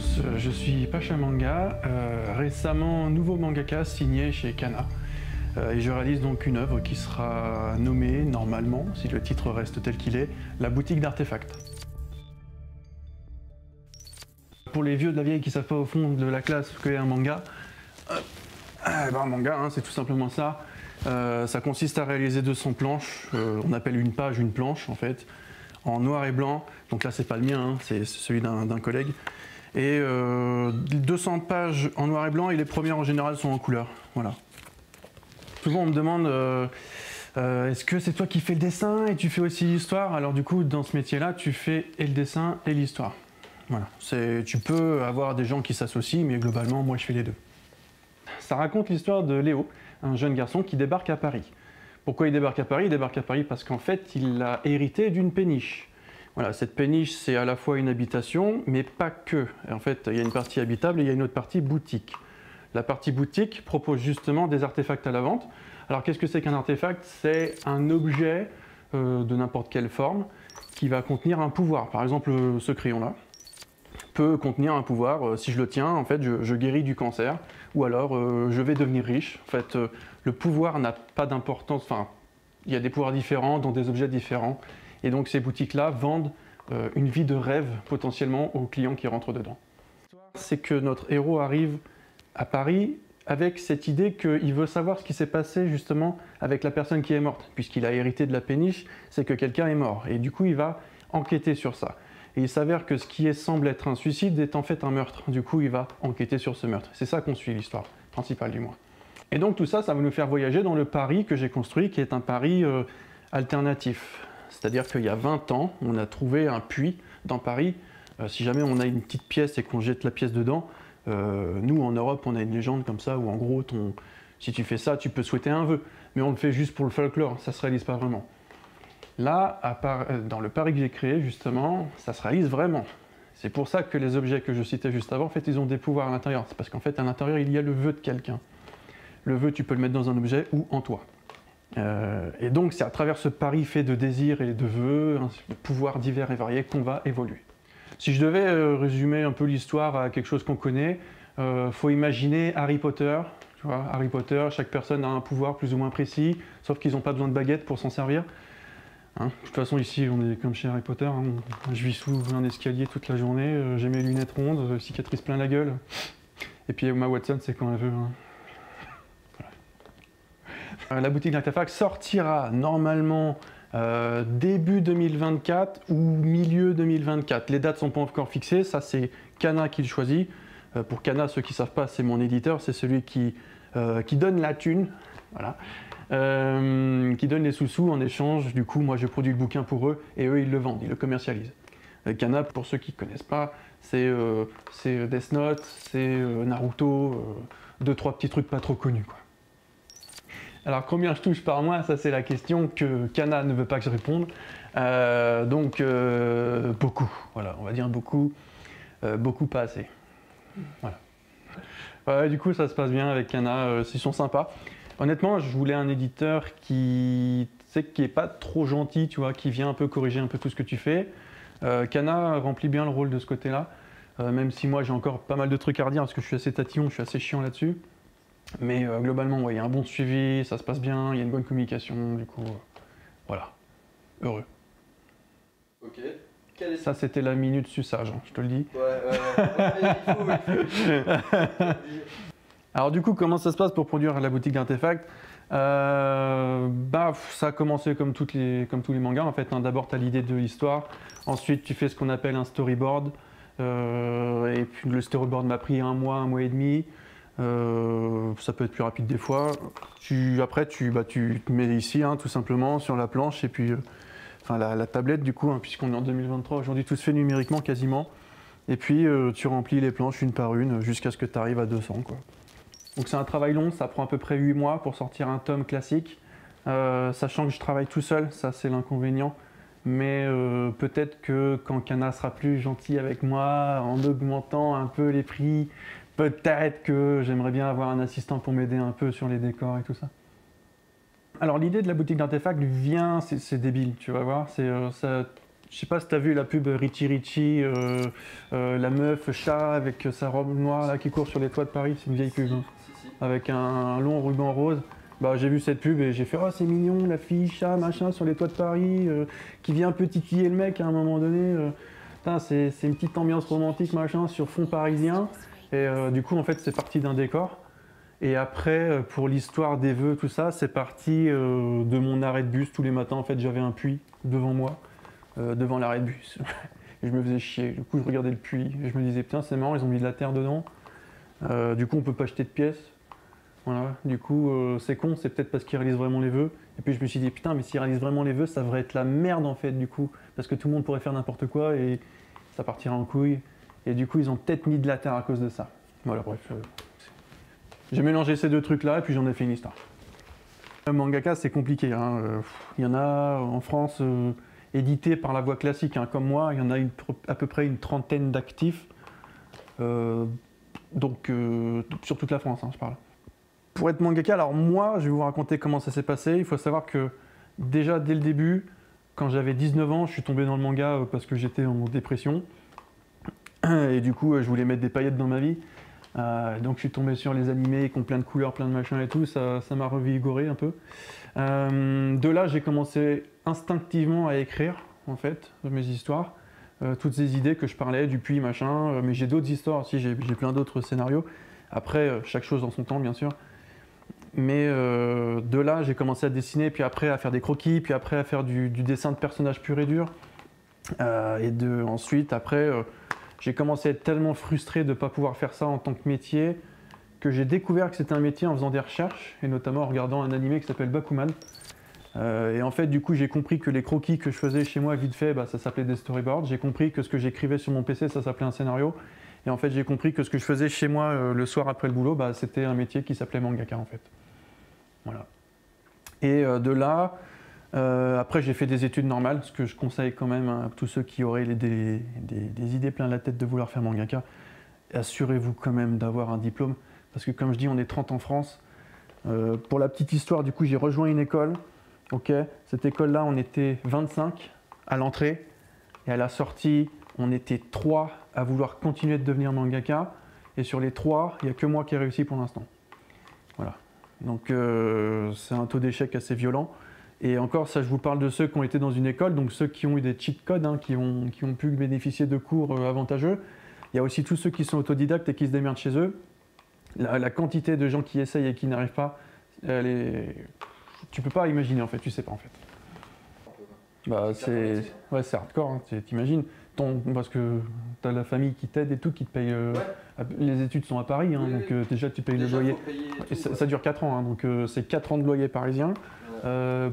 tous, je suis Pacha Manga, récemment nouveau mangaka signé chez Kana. Et je réalise donc une œuvre qui sera nommée, normalement, si le titre reste tel qu'il est, La boutique d'artefacts. Pour les vieux de la vieille qui ne savent pas au fond de la classe ce qu'est un manga, un manga, c'est tout simplement ça. Ça consiste à réaliser 200 planches, on appelle une page une planche en fait, en noir et blanc. Donc là c'est pas le mien, c'est celui d'un collègue. Et 200 pages en noir et blanc et les premières en général sont en couleur. Voilà. Souvent on me demande est-ce que c'est toi qui fais le dessin et tu fais aussi l'histoire? Alors du coup dans ce métier-là tu fais et le dessin et l'histoire. Voilà. Tu peux avoir des gens qui s'associent mais globalement moi je fais les deux. Ça raconte l'histoire de Léo, un jeune garçon qui débarque à Paris. Pourquoi il débarque à Paris? Il débarque à Paris parce qu'en fait il a hérité d'une péniche. Voilà, cette péniche c'est à la fois une habitation mais pas que. En fait il y a une partie habitable et il y a une autre partie boutique. La partie boutique propose justement des artefacts à la vente. Alors qu'est-ce que c'est qu'un artefact? C'est un objet de n'importe quelle forme qui va contenir un pouvoir. Par exemple ce crayon-là peut contenir un pouvoir. Si je le tiens, en fait, je guéris du cancer ou alors je vais devenir riche. En fait, le pouvoir n'a pas d'importance. Enfin, il y a des pouvoirs différents dans des objets différents. Et donc ces boutiques-là vendent une vie de rêve potentiellement aux clients qui rentrent dedans. C'est que notre héros arrive à Paris avec cette idée qu'il veut savoir ce qui s'est passé justement avec la personne qui est morte. Puisqu'il a hérité de la péniche, c'est que quelqu'un est mort. Et du coup, il va enquêter sur ça. Et il s'avère que ce qui semble être un suicide est en fait un meurtre. Du coup, il va enquêter sur ce meurtre. C'est ça qu'on suit, l'histoire principale du moins. Et donc tout ça, ça va nous faire voyager dans le Paris que j'ai construit, qui est un Paris alternatif. C'est-à-dire qu'il y a 20 ans, on a trouvé un puits dans Paris. Si jamais on a une petite pièce et qu'on jette la pièce dedans, nous en Europe, on a une légende comme ça où en gros, si tu fais ça, tu peux souhaiter un vœu. Mais on le fait juste pour le folklore, ça ne se réalise pas vraiment. Là, dans le Paris que j'ai créé, justement, ça se réalise vraiment. C'est pour ça que les objets que je citais juste avant, en fait, ils ont des pouvoirs à l'intérieur. C'est parce qu'en fait, à l'intérieur, il y a le vœu de quelqu'un. Le vœu, tu peux le mettre dans un objet ou en toi. Et donc, c'est à travers ce Paris fait de désirs et de vœux, de pouvoirs divers et variés, qu'on va évoluer. Si je devais résumer un peu l'histoire à quelque chose qu'on connaît, faut imaginer Harry Potter. Tu vois, Harry Potter, chaque personne a un pouvoir plus ou moins précis, sauf qu'ils n'ont pas besoin de baguette pour s'en servir. De toute façon ici on est comme chez Harry Potter, je vis sous un escalier toute la journée, j'ai mes lunettes rondes, cicatrices plein la gueule. Et puis Emma Watson c'est quand elle veut. Voilà. La boutique d'artefacts sortira normalement début 2024 ou milieu 2024. Les dates ne sont pas encore fixées, ça c'est Kana qui le choisit. Pour Kana, ceux qui ne savent pas, c'est mon éditeur, c'est celui qui donne la thune. Voilà. Qui donne les sous-sous en échange. Du coup, moi, je produis le bouquin pour eux et eux, ils le vendent, ils le commercialisent. Kana, pour ceux qui ne connaissent pas, c'est Death Note, c'est Naruto, 2-3 petits trucs pas trop connus, quoi. Alors, combien je touche par mois? Ça, c'est la question que Kana ne veut pas que je réponde. Donc, beaucoup. Voilà, on va dire beaucoup. Beaucoup, pas assez. Voilà. Du coup, ça se passe bien avec Kana. Ils sont sympas. Honnêtement, je voulais un éditeur qui est pas trop gentil, tu vois, qui vient un peu corriger un peu tout ce que tu fais. Kana remplit bien le rôle de ce côté-là, même si moi j'ai encore pas mal de trucs à redire parce que je suis assez tatillon, je suis assez chiant là-dessus. Mais globalement, ouais, il y a un bon suivi, ça se passe bien, il y a une bonne communication, du coup, voilà, heureux. Ok. Ça, c'était la minute suçage, je te le dis. Ouais, il faut. Alors du coup, comment ça se passe pour produire la boutique d'artefacts? Ça a commencé comme tous les mangas en fait. D'abord, tu as l'idée de l'histoire. Ensuite, tu fais ce qu'on appelle un storyboard. Et puis le storyboard m'a pris un mois et demi. Ça peut être plus rapide des fois. Après, tu te mets ici, tout simplement, sur la planche. Et puis, la tablette du coup, puisqu'on est en 2023. Aujourd'hui, tout se fait numériquement quasiment. Et puis, tu remplis les planches une par une jusqu'à ce que tu arrives à 200, quoi. Donc c'est un travail long, ça prend à peu près 8 mois pour sortir un tome classique, sachant que je travaille tout seul, ça c'est l'inconvénient, mais peut-être que quand Kana sera plus gentil avec moi, en augmentant un peu les prix, peut-être que j'aimerais bien avoir un assistant pour m'aider un peu sur les décors et tout ça. Alors l'idée de la boutique d'artefacts vient, c'est débile, tu vas voir, Je sais pas si t'as vu la pub Richie Richie, la meuf chat avec sa robe noire là, qui court sur les toits de Paris, c'est une vieille pub, hein, Si. avec un long ruban rose. Bah, j'ai vu cette pub et j'ai fait « Oh, c'est mignon, la fille chat, machin, sur les toits de Paris, qui vient un peu titiller le mec à un moment donné. Putain, c'est une petite ambiance romantique, machin, sur fond parisien. » Et du coup, en fait, c'est parti d'un décor. Et après, pour l'histoire des vœux, tout ça, c'est parti de mon arrêt de bus. Tous les matins, en fait, j'avais un puits devant moi, devant l'arrêt de bus. Et je me faisais chier. Du coup, je regardais le puits et je me disais, putain, c'est marrant, ils ont mis de la terre dedans. Du coup, on peut pas acheter de pièces. Voilà. Du coup, c'est con, c'est peut-être parce qu'ils réalisent vraiment les vœux. Et puis, je me suis dit, putain, mais s'ils réalisent vraiment les vœux, ça devrait être la merde, en fait, du coup. Parce que tout le monde pourrait faire n'importe quoi et ça partirait en couille. Et du coup, ils ont peut-être mis de la terre à cause de ça. Voilà, bref. J'ai mélangé ces deux trucs-là et puis j'en ai fait une histoire. Le mangaka, c'est compliqué, hein. Il y en a en France édités par la voie classique, hein. Comme moi, il y en a à peu près une trentaine d'actifs. Donc, sur toute la France, hein, je parle. Pour être mangaka, alors moi, je vais vous raconter comment ça s'est passé. Il faut savoir que déjà, dès le début, quand j'avais 19 ans, je suis tombé dans le manga parce que j'étais en dépression. Et du coup, je voulais mettre des paillettes dans ma vie. Donc je suis tombé sur les animés qui ont plein de couleurs, plein de machins et tout, ça m'a revigoré un peu. De là, j'ai commencé instinctivement à écrire, en fait, mes histoires. Toutes ces idées que je parlais, du puits, machin, mais j'ai d'autres histoires aussi, j'ai plein d'autres scénarios. Après, chaque chose en son temps, bien sûr. Mais de là, j'ai commencé à dessiner, puis après à faire des croquis, puis après à faire du dessin de personnages pur et dur. Ensuite, après... j'ai commencé à être tellement frustré de ne pas pouvoir faire ça en tant que métier que j'ai découvert que c'était un métier en faisant des recherches, et notamment en regardant un animé qui s'appelle Bakuman. Et en fait, du coup, j'ai compris que les croquis que je faisais chez moi vite fait, bah, ça s'appelait des storyboards. J'ai compris que ce que j'écrivais sur mon PC, ça s'appelait un scénario. Et en fait, j'ai compris que ce que je faisais chez moi le soir après le boulot, bah, c'était un métier qui s'appelait mangaka, en fait. Voilà. Et de là... après, j'ai fait des études normales, ce que je conseille quand même à tous ceux qui auraient des idées plein la tête de vouloir faire mangaka. Assurez-vous quand même d'avoir un diplôme, parce que comme je dis, on est 30 en France. Pour la petite histoire, du coup, j'ai rejoint une école. Ok, cette école-là, on était 25 à l'entrée, et à la sortie, on était 3 à vouloir continuer de devenir mangaka. Et sur les 3, il n'y a que moi qui ai réussi pour l'instant. Voilà. Donc, c'est un taux d'échec assez violent. Et encore, ça, je vous parle de ceux qui ont été dans une école, donc ceux qui ont eu des cheat codes, hein, qui ont pu bénéficier de cours avantageux. Il y a aussi tous ceux qui sont autodidactes et qui se démerdent chez eux. La quantité de gens qui essayent et qui n'arrivent pas, tu peux pas imaginer en fait, tu sais pas en fait. Bah, c'est hardcore, hein, t'imagines. Parce que tu as la famille qui t'aide et tout, qui te paye. Les études sont à Paris, hein, donc déjà tu payes le loyer. Et ça dure 4 ans, hein, donc c'est 4 ans de loyer parisien.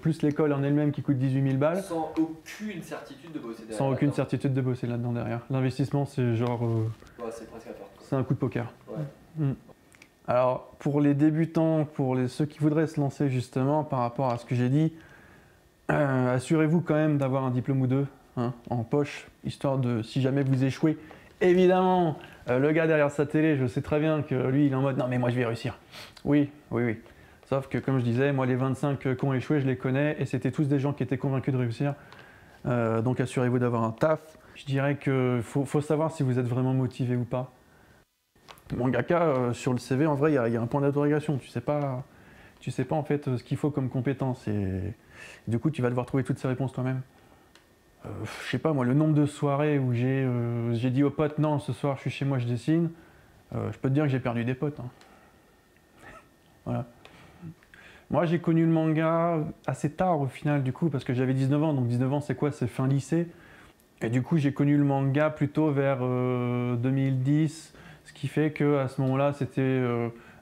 Plus l'école en elle-même qui coûte 18 000 balles. Sans aucune certitude de bosser derrière. Sans aucune certitude de bosser là-dedans derrière. L'investissement, c'est genre... c'est presque à perte. C'est un coup de poker. Ouais. Alors, pour les débutants, pour ceux qui voudraient se lancer justement par rapport à ce que j'ai dit, assurez-vous quand même d'avoir un diplôme ou deux, hein, en poche, histoire de, si jamais vous échouez, évidemment, le gars derrière sa télé, je sais très bien que lui, il est en mode « Non mais moi je vais réussir ». Oui. Sauf que, comme je disais, moi, les 25 qui ont échoué, je les connais, et c'était tous des gens qui étaient convaincus de réussir. Donc, assurez-vous d'avoir un taf. Je dirais qu'il faut savoir si vous êtes vraiment motivé ou pas. Mangaka, sur le CV, en vrai, il y a un point d'interrogation. Tu sais pas en fait ce qu'il faut comme compétence. Et du coup, tu vas devoir trouver toutes ces réponses toi-même. Je sais pas, moi, le nombre de soirées où j'ai dit aux potes « Non, ce soir, je suis chez moi, je dessine », je peux te dire que j'ai perdu des potes. Hein. Voilà. Moi, j'ai connu le manga assez tard au final, du coup, parce que j'avais 19 ans. Donc 19 ans, c'est quoi? C'est fin lycée. Et du coup, j'ai connu le manga plutôt vers 2010, ce qui fait qu'à ce moment-là, c'était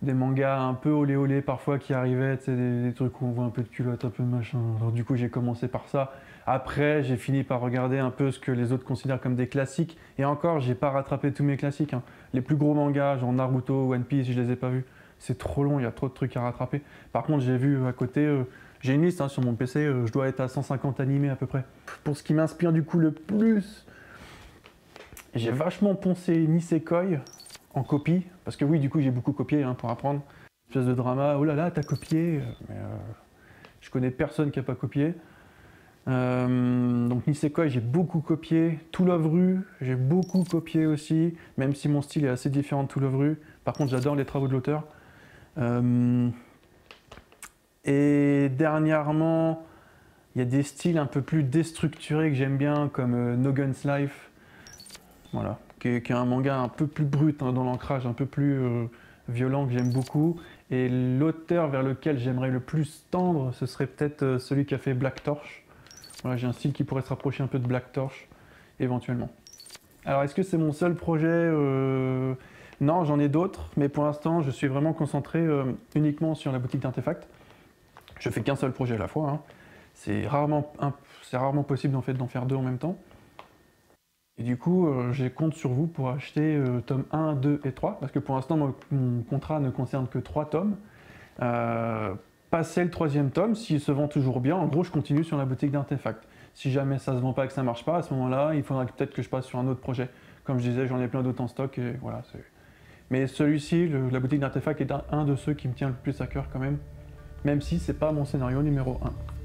des mangas un peu olé olé parfois qui arrivaient, des trucs où on voit un peu de culotte, un peu de machin. Alors du coup, j'ai commencé par ça. Après, j'ai fini par regarder un peu ce que les autres considèrent comme des classiques. Et encore, j'ai pas rattrapé tous mes classiques, hein. Les plus gros mangas, genre Naruto, One Piece, je les ai pas vus. C'est trop long, il y a trop de trucs à rattraper. Par contre, j'ai vu à côté, j'ai une liste, hein, sur mon PC, je dois être à 150 animés à peu près. Pour ce qui m'inspire du coup le plus, j'ai vachement poncé Nisekoi en copie, parce que oui, du coup, j'ai beaucoup copié, hein, pour apprendre. Une espèce de drama, oh là là, t'as copié, mais je connais personne qui n'a pas copié. Donc Nisekoi, j'ai beaucoup copié. To Love Ru, j'ai beaucoup copié aussi, même si mon style est assez différent de To Love Ru. Par contre, j'adore les travaux de l'auteur. Et dernièrement, il y a des styles un peu plus déstructurés que j'aime bien, comme No Guns Life, voilà, qui est un manga un peu plus brut hein, dans l'ancrage, un peu plus violent, que j'aime beaucoup. Et l'auteur vers lequel j'aimerais le plus tendre, ce serait peut-être celui qui a fait Black Torch. Voilà, j'ai un style qui pourrait se rapprocher un peu de Black Torch, éventuellement. Alors, est-ce que c'est mon seul projet Non, j'en ai d'autres, mais pour l'instant, je suis vraiment concentré uniquement sur la boutique d'artefacts. Je fais qu'un seul projet à la fois. Hein. C'est rarement possible en fait, d'en faire deux en même temps. Et du coup, je compte sur vous pour acheter tome 1, 2 et 3, parce que pour l'instant, mon contrat ne concerne que 3 tomes. Passer le 3e tome, s'il se vend toujours bien, en gros, je continue sur la boutique d'artefacts. Si jamais ça se vend pas et que ça marche pas, à ce moment-là, il faudra peut-être que je passe sur un autre projet. Comme je disais, j'en ai plein d'autres en stock, et voilà. Mais celui-ci, la boutique d'artefacts, est un de ceux qui me tient le plus à cœur quand même si c'est pas mon scénario numéro 1.